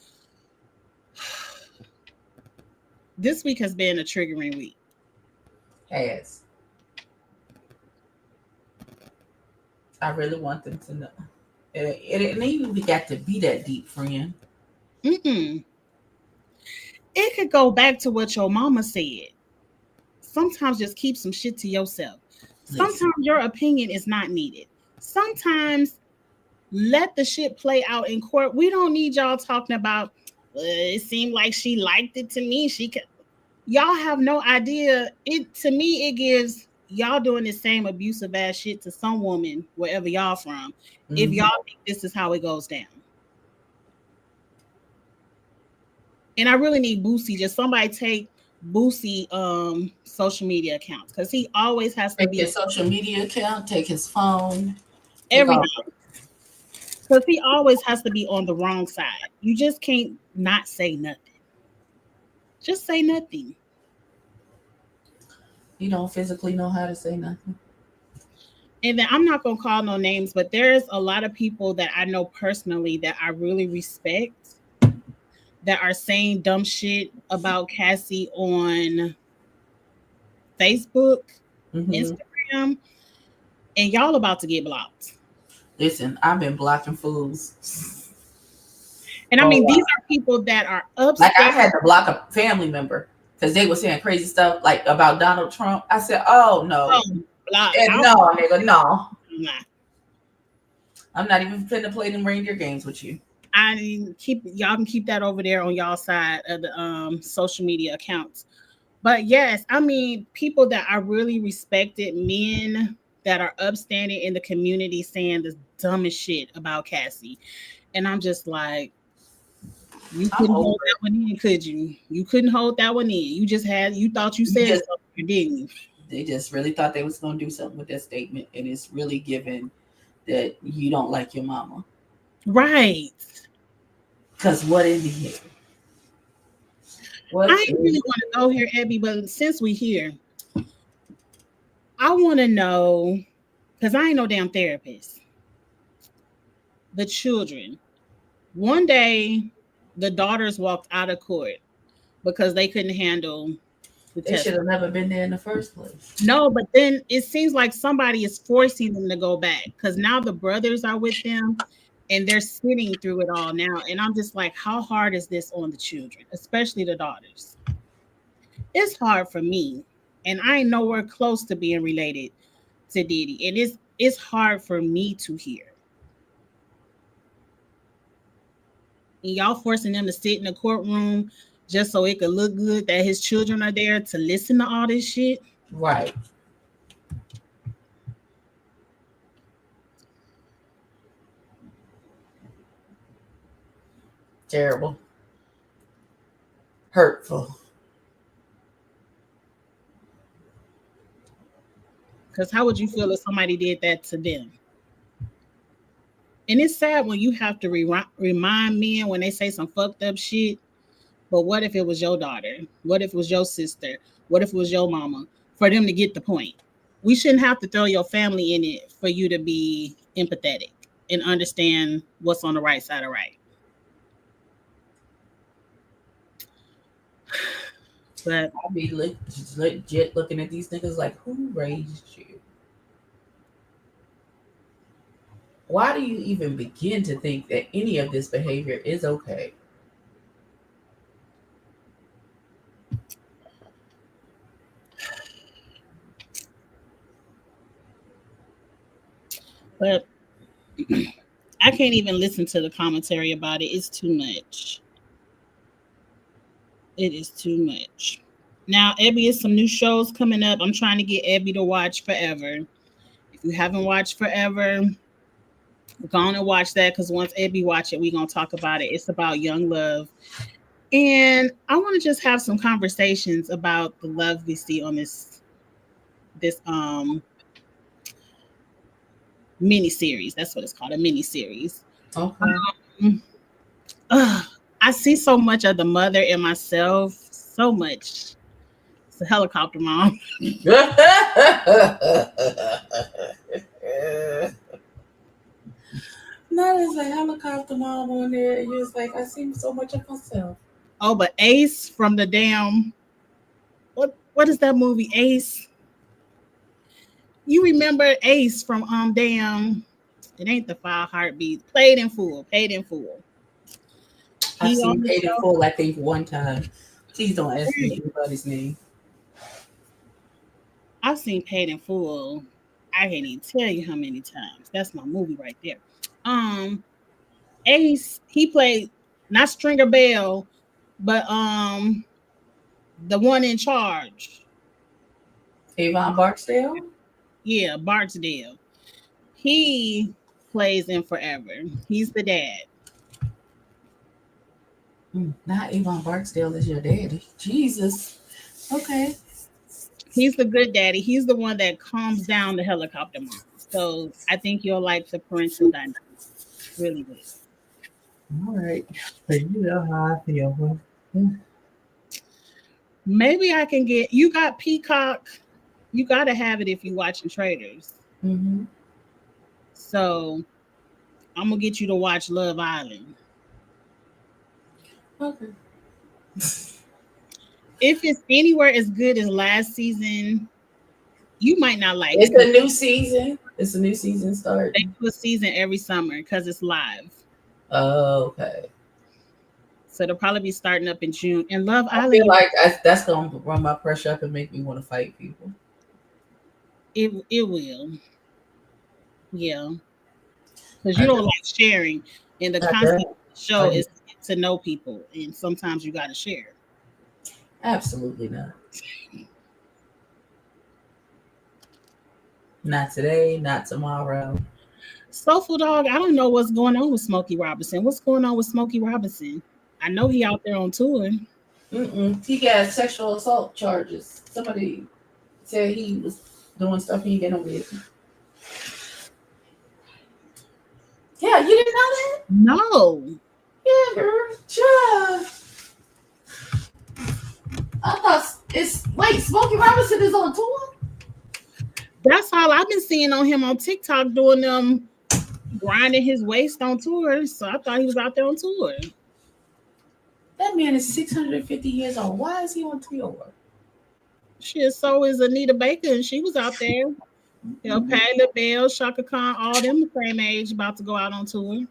This week has been a triggering week. Has. I really want them to know. It even got to be that deep, friend. It could go back to what your mama said. Sometimes just keep some shit to yourself. Sometimes your opinion is not needed. Sometimes let the shit play out in court. We don't need y'all talking about, it seemed like she liked it to me. Y'all have no idea. To me, it gives y'all doing the same abusive ass shit to some woman wherever y'all from. Mm-hmm. If y'all think this is how it goes down. And I really need Boosie. Just somebody take Boosie social media accounts because he always has to take his social media account, take his phone, everything. Because he always has to be on the wrong side. You just can't not say nothing. Just say nothing. He don't physically know how to say nothing. And then I'm not gonna call no names, but there's a lot of people that I know personally that I really respect that are saying dumb shit about Cassie on Facebook, Mm-hmm. Instagram, and y'all about to get blocked. Listen, I've been blocking fools. And I Oh, mean, these wow. are people that are Like I upstairs. had to block a family member because they were saying crazy stuff like about Donald Trump. I said, "Oh no, Block. no, nigga, no. Nah. I'm not even finna play them reindeer games with you." I keep y'all can keep that over there on y'all side of the social media accounts. But yes, I mean people that I really respected, men that are upstanding in the community saying the dumbest shit about Cassie. And I'm just like, you I'm couldn't over hold that it. one in, could you? You couldn't hold that one in. You thought you You said just something, didn't you? They just really thought they was gonna do something with that statement, and it's really given that you don't like your mama. Right. Cause what in the hell? I What ain't in really want to go here, Abby, but since we here, I want to know because I ain't no damn therapist. The children. One day, the daughters walked out of court because they couldn't handle the They should test. have never been there in the first place. No, but then it seems like somebody is forcing them to go back because now the brothers are with them and they're sitting through it all now. And I'm just like, how hard is this on the children, especially the daughters? It's hard for me, and I ain't nowhere close to being related to Diddy, and it's hard for me to hear. And y'all forcing them to sit in the courtroom just so it could look good that his children are there to listen to all this shit. Right. Terrible. Hurtful. Because how would you feel if somebody did that to them? And it's sad when you have to remind men when they say some fucked up shit. But what if it was your daughter? What if it was your sister? What if it was your mama? For them to get the point. We shouldn't have to throw your family in it for you to be empathetic and understand what's on the right side of right. But I'll be legit looking at these niggas like, who raised you? Why do you even begin to think that any of this behavior is okay? but I can't even listen to the commentary about it. It's too much. It is too much. Now, Ebby is some new shows coming up. I'm trying to get Ebby to watch Forever. If you haven't watched Forever, go on and watch that because once Ebby watch it, we're gonna talk about it. It's about young love. And I want to just have some conversations about the love we see on this mini series. That's what it's called, a mini series. Okay. Um, I see so much of the mother in myself, so much. It's a helicopter mom. That is a helicopter mom on there. You was like, I see so much of myself. Oh, but Ace from the damn what is that movie? Ace. You remember Ace from damn it ain't the Five Heartbeats. Played in Full. Paid in Full. I've He on seen the Paid in show. Full, I think, one time. Please don't ask me anybody's name. I've seen Paid in Full. I can't even tell you how many times. That's my movie right there. Um, Ace, he played not Stringer Bell, but the one in charge. Avon Barksdale? Yeah, Barksdale. He plays in Forever. He's the dad. Not Avon Barksdale is your daddy. Jesus. Okay. He's the good daddy. He's the one that calms down the helicopter mom. So I think you'll like the parental dynamic. Really good. All right. But you know how I feel. Maybe I can get you got Peacock. You gotta have it if you're watching Traders. Mm-hmm. So I'm gonna get you to watch Love Island. Okay. If it's anywhere as good as last season, you might not like it It's because a new season. It's a new season they starting. do a season every summer because it's live. Oh, okay. So they'll probably be starting up in June. And Love I feel Island, like that's gonna run my pressure up and make me want to fight people. it will, yeah, because you I, don't like sharing, and the I concept don't. of the show I, is to know people, and sometimes you got to share. absolutely not. Not today. Not tomorrow. Soulful Dog, I don't know what's going on with Smokey Robinson. What's going on with Smokey Robinson? I know he out there on tour. Mm-mm. He got sexual assault charges. Somebody said he was doing stuff he didn't get no business. Yeah, you didn't know that? No, Yeah, girl. Sure. I thought it's wait, Smokey Robinson is on tour? that's all I've been seeing on him on TikTok doing them grinding his waist on tour. So I thought he was out there on tour. That man is 650 years old. Why is he on tour? Shit, so is Anita Baker, and she was out there. Patti LaBelle, Shaka Khan, all them the same age, about to go out on tour.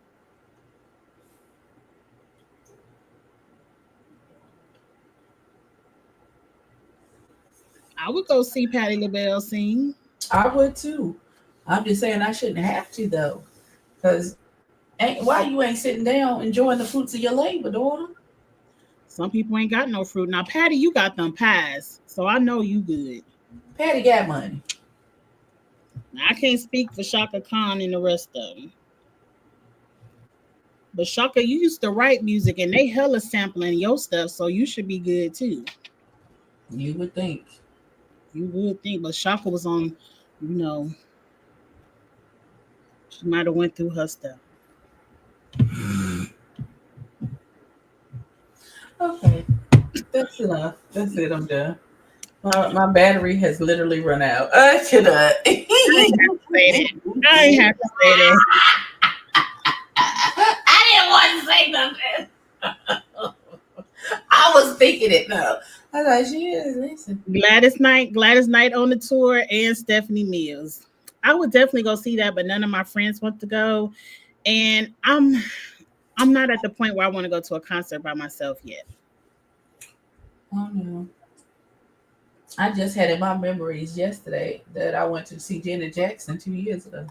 I would go see Patti LaBelle sing. I would too. I'm just saying I shouldn't have to though. Cause why you ain't sitting down enjoying the fruits of your labor, daughter? Some people ain't got no fruit. Now, Patty, you got them pies, so I know you good. Patty got money. Now, I can't speak for Shaka Khan and the rest of them. But Shaka, you used to write music and they hella sampling your stuff, so you should be good too. You would think. You would think, but Shaka was on, you know, she might have went through her stuff. Okay. That's enough. That's it. I'm done. My battery has literally run out. Shut up. I ain't have to say that. I ain't have to say that. I didn't want to say nothing. I was thinking it though. I was like, she is. Listen. Gladys Knight on the tour and Stephanie Mills. I would definitely go see that, but none of my friends want to go. And I'm not at the point where I want to go to a concert by myself yet. Oh no. I just had in my memories yesterday that I went to see Janet Jackson 2 years ago.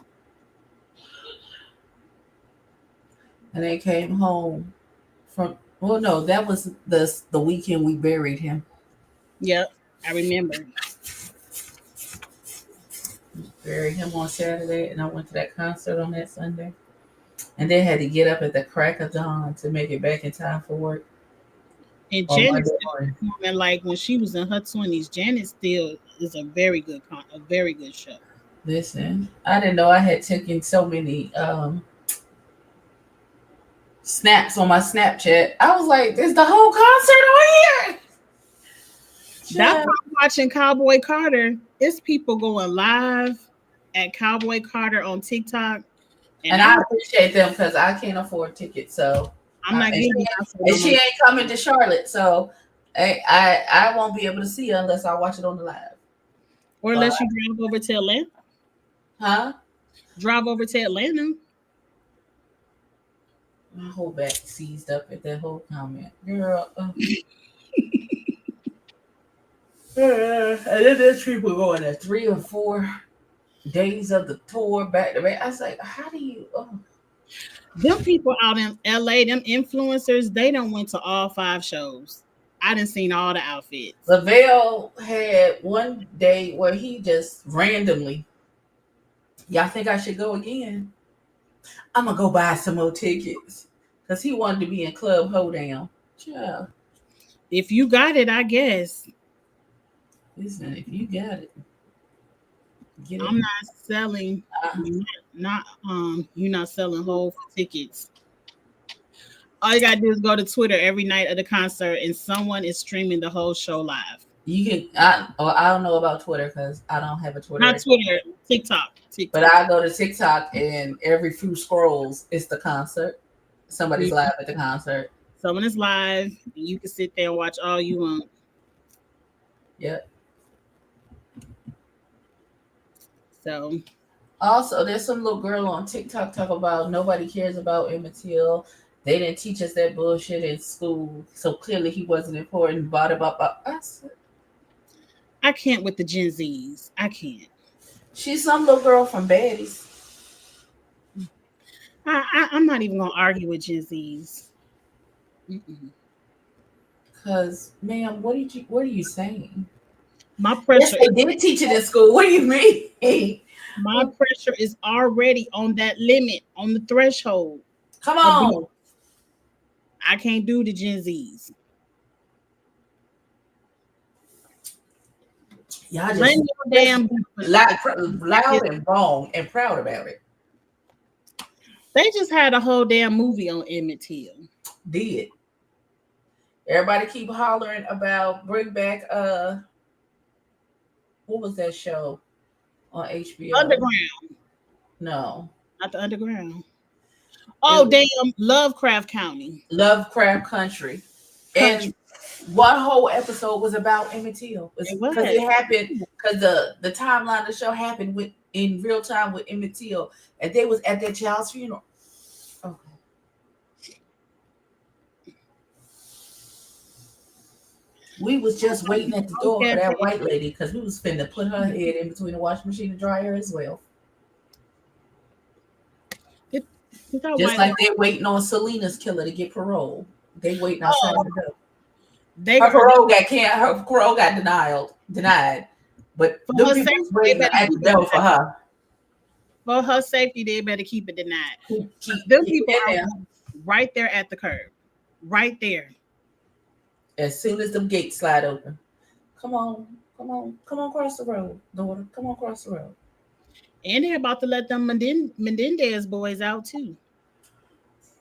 And they came home from well no, that was the weekend we buried him. Yep, I remember. Buried him on Saturday and I went to that concert on that Sunday. And then had to get up at the crack of dawn to make it back in time for work. And On Janet Monday still morning. performing like when she was in her 20s. Janet still is a very good show. Listen, I didn't know I had taken so many snaps on my Snapchat. I was like, "There's the whole concert on here." That's Yeah. why I'm watching Cowboy Carter. It's people going live at Cowboy Carter on TikTok, and And I appreciate them because I can't afford tickets. So I'm not and, getting she ain't coming to Charlotte, so I won't be able to see her unless I watch it on the live. or unless you drive over to Atlanta. Huh? Drive over to Atlanta. My whole back seized up at that whole comment, girl. And then there's people going at 3 or 4 days of the tour back to back. I was like, how do you? Oh. Them people out in LA, them influencers, they done went to all 5 shows. I done seen all the outfits. Lavelle had one day where he just randomly, y'all think I should go again? I'm gonna go buy some more tickets because he wanted to be in Club Hoedown. Yeah. If you got it, I guess. Listen, if you got it, get it. I'm not selling. You're not selling whole tickets. All you gotta do is go to Twitter every night of the concert, and someone is streaming the whole show live. You can. I don't know about Twitter because I don't have a Twitter Not account. Twitter, TikTok. But TikTok. I go to TikTok and every few scrolls, it's the concert. Somebody's Mhm. live at the concert. Someone is live. You can sit there and watch all you want. Yep. So Also, there's some little girl on TikTok talk about nobody cares about Emmett Till. They didn't teach us that bullshit in school, so clearly he wasn't important. Bought about us. I can't with the Gen Zs. I can't. She's some little girl from Baddies. I'm not even gonna argue with Gen Zs. Mm-mm. Cause, ma'am, what are you saying? My Yes, pressure, they did teach it in school. What do you mean? my pressure is already on that limit, on the threshold Come of being. on. I can't do the Gen Zs. Y'all Run just your damn. loud and wrong and proud about it. They just had a whole damn movie on Emmett Till. Did. Everybody keep hollering about bring back what was that show on HBO? Underground, No. not the Underground. It Oh was damn, Lovecraft County. Lovecraft Country. Country. And one whole episode was about Emmett Till. It Because was. it happened because the timeline of the show happened with in real time with Emmett Till. And they was at their child's funeral. Okay. We was just waiting at the door for that white lady because we was finna put her head in between the washing machine and dryer as well. Just like they're waiting on Selena's killer to get parole. They waiting outside the door. Her parole got denied. But for them her people safety, was waiting at the door for her. For her safety, they better keep it denied. Keep Them people it are there. right there at the curb. Right there. As soon as them gates slide open. Come on across the road, daughter. Come on across the road. And they're about to let them Menendez boys out too.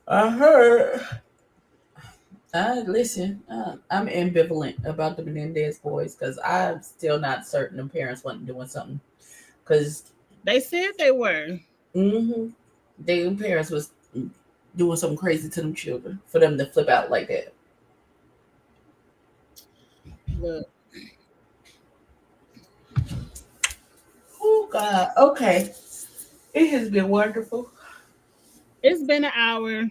I heard. Listen, I'm ambivalent about the Menendez boys because I'm still not certain the parents wasn't doing something. Because they said they were. Their parents was doing something crazy to them children for them to flip out like that. Look. Oh God. Okay. It has been wonderful. It's been an hour.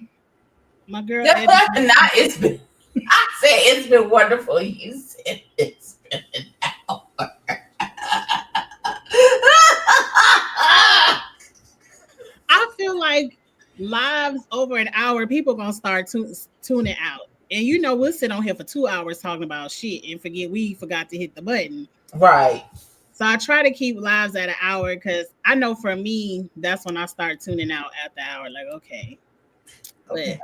My girl. Not it's been. I said it's been wonderful. You said it's been an hour. I feel like lives over an hour, people gonna start tuning out. And you know, we'll sit on here for 2 hours talking about shit and we forgot to hit the button. Right. So I try to keep lives at an hour because I know for me, that's when I start tuning out at the hour. Like, okay. Okay.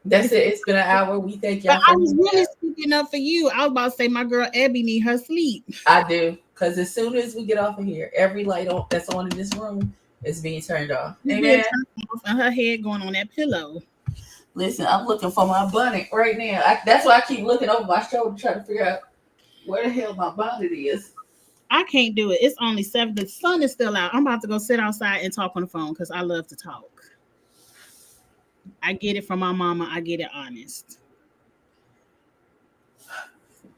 That's it. It's been an hour. We thank y'all. But I was really speaking up for you. I was about to say my girl Abby need her sleep. I do. Because as soon as we get off of here, every light that's on in this room is being turned off. Amen. And her head going on that pillow. Listen, I'm looking for my bonnet right now. That's why I keep looking over my shoulder trying to figure out where the hell my bonnet is. I can't do it. It's only 7. The sun is still out. I'm about to go sit outside and talk on the phone because I love to talk. I get it from my mama. I get it honest.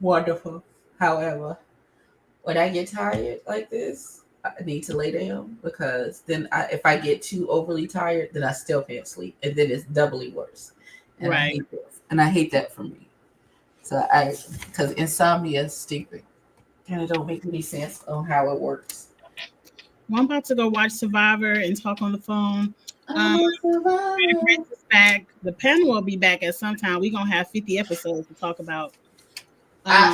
Wonderful. However, when I get tired like this, I need to lay down because then if I get too overly tired, then I still can't sleep. And then it's doubly worse. And right. I hate that for me. So because insomnia is stupid. And it don't make any sense on how it works. Well, I'm about to go watch Survivor and talk on the phone. Back. The panel will be back at some time. We're gonna have 50 episodes to talk about.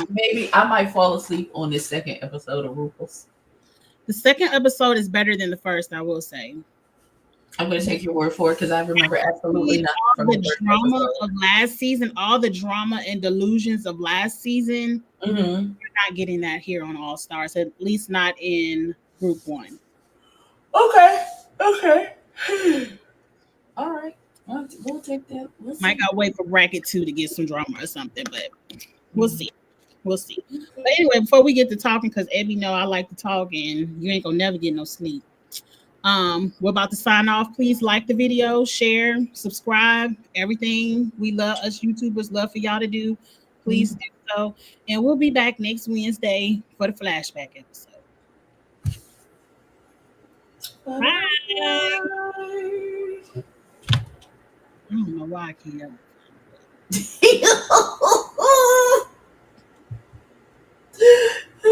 Maybe I might fall asleep on this second episode of Rufus. The second episode is better than the first, I will say. I'm going to take your word for it because I remember absolutely nothing from the drama of last season, all the drama and delusions of last season. You're not getting that here on All Stars, at least not in Group 1. Okay. All right. We'll take that. Might gotta wait for bracket 2 to get some drama or something, but we'll see. We'll see. But anyway, before we get to talking, because Abby know I like to talk and you ain't gonna never get no sleep. We're about to sign off. Please like the video, share, subscribe, everything we love us YouTubers love for y'all to do. Please do so. And we'll be back next Wednesday for the flashback episode. Bye. I don't know why I can't.